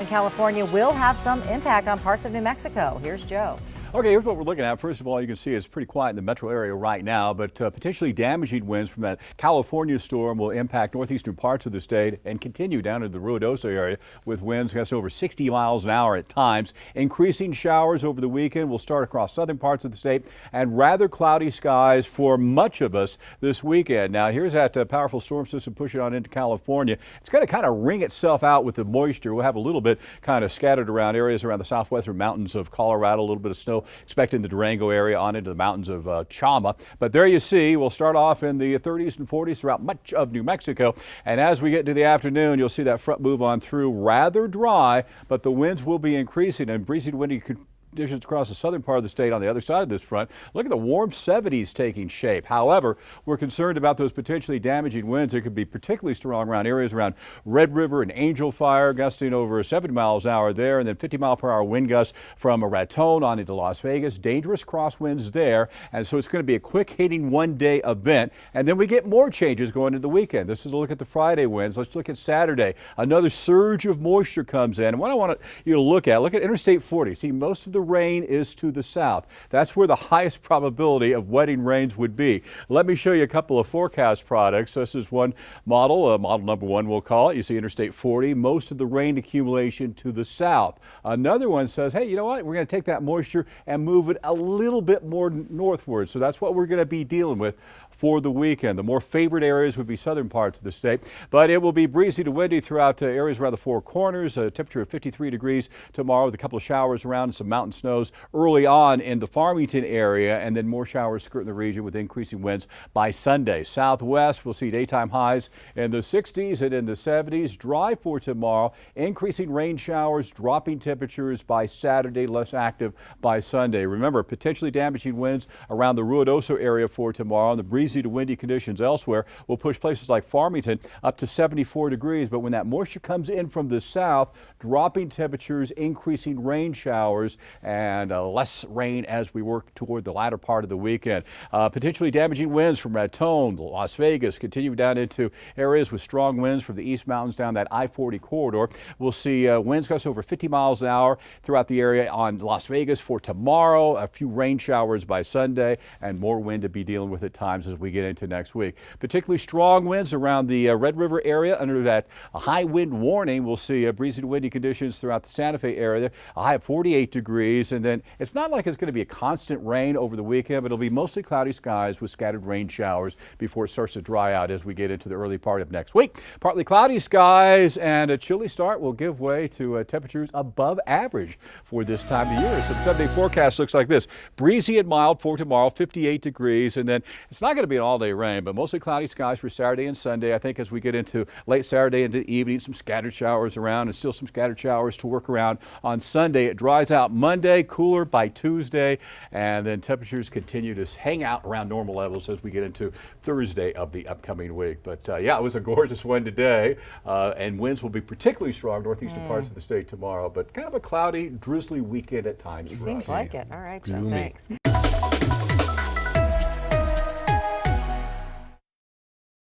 California will have some impact on parts of New Mexico. Here's Joe. Okay, here's what we're looking at. First of all, you can see it's pretty quiet in the metro area right now, but potentially damaging winds from that California storm will impact northeastern parts of the state and continue down into the Ruidoso area with winds gusts over 60 miles an hour at times. Increasing showers over the weekend will start across southern parts of the state and rather cloudy skies for much of us this weekend. Now, here's that powerful storm system pushing on into California. It's going to kind of wring itself out with the moisture. We'll have a little bit kind of scattered around areas around the southwestern mountains of Colorado, a little bit of snow expected in the Durango area on into the mountains of Chama. But there you see, we'll start off in the 30s and 40s throughout much of New Mexico. And as we get to the afternoon, you'll see that front move on through, rather dry, but the winds will be increasing and breezy to windy conditions across the southern part of the state on the other side of this front. Look at the warm 70s taking shape. However, we're concerned about those potentially damaging winds that could be particularly strong around areas around Red River and Angel Fire, gusting over 70 miles an hour there, and then 50-mile-per-hour wind gusts from Raton on into Las Vegas. Dangerous crosswinds there, and so it's going to be a quick-hitting one-day event. And then we get more changes going into the weekend. This is a look at the Friday winds. Let's look at Saturday. Another surge of moisture comes in. And what I want you to look at Interstate 40. See, most of the rain is to the south. That's where the highest probability of wetting rains would be. Let me show you a couple of forecast products. This is one model, model number one we'll call it. You see Interstate 40, most of the rain accumulation to the south. Another one says, hey, you know what? We're going to take that moisture and move it a little bit more northward. So that's what we're going to be dealing with for the weekend. The more favored areas would be southern parts of the state, but it will be breezy to windy throughout areas around the Four Corners. A temperature of 53 degrees tomorrow with a couple of showers around and some mountain snows early on in the Farmington area, and then more showers skirting the region with increasing winds by Sunday. Southwest, we'll see daytime highs in the 60s and in the 70s. Dry for tomorrow, increasing rain showers, dropping temperatures by Saturday, less active by Sunday. Remember, potentially damaging winds around the Ruidoso area for tomorrow. And the breezy to windy conditions elsewhere will push places like Farmington up to 74 degrees. But when that moisture comes in from the south, dropping temperatures, increasing rain showers, and less rain as we work toward the latter part of the weekend. Potentially damaging winds from Raton, Las Vegas, continue down into areas with strong winds from the East Mountains down that I-40 corridor. We'll see winds gusts over 50 miles an hour throughout the area on Las Vegas for tomorrow. A few rain showers by Sunday and more wind to be dealing with at times as we get into next week. Particularly strong winds around the Red River area under that high wind warning. We'll see breezy to windy conditions throughout the Santa Fe area. A high of 48 degrees. And then it's not like it's going to be a constant rain over the weekend, but it'll be mostly cloudy skies with scattered rain showers before it starts to dry out as we get into the early part of next week. Partly cloudy skies and a chilly start will give way to temperatures above average for this time of year. So the 7-day forecast looks like this. Breezy and mild for tomorrow, 58 degrees. And then it's not going to be an all-day rain, but mostly cloudy skies for Saturday and Sunday. I think as we get into late Saturday into the evening, some scattered showers around and still some scattered showers to work around on Sunday. It dries out Monday, cooler by Tuesday, and then temperatures continue to hang out around normal levels as we get into Thursday of the upcoming week. But yeah, it was a gorgeous one today, and winds will be particularly strong northeastern parts of the state tomorrow, but kind of a cloudy, drizzly weekend at times. Seems like it. All right, Joe, thanks.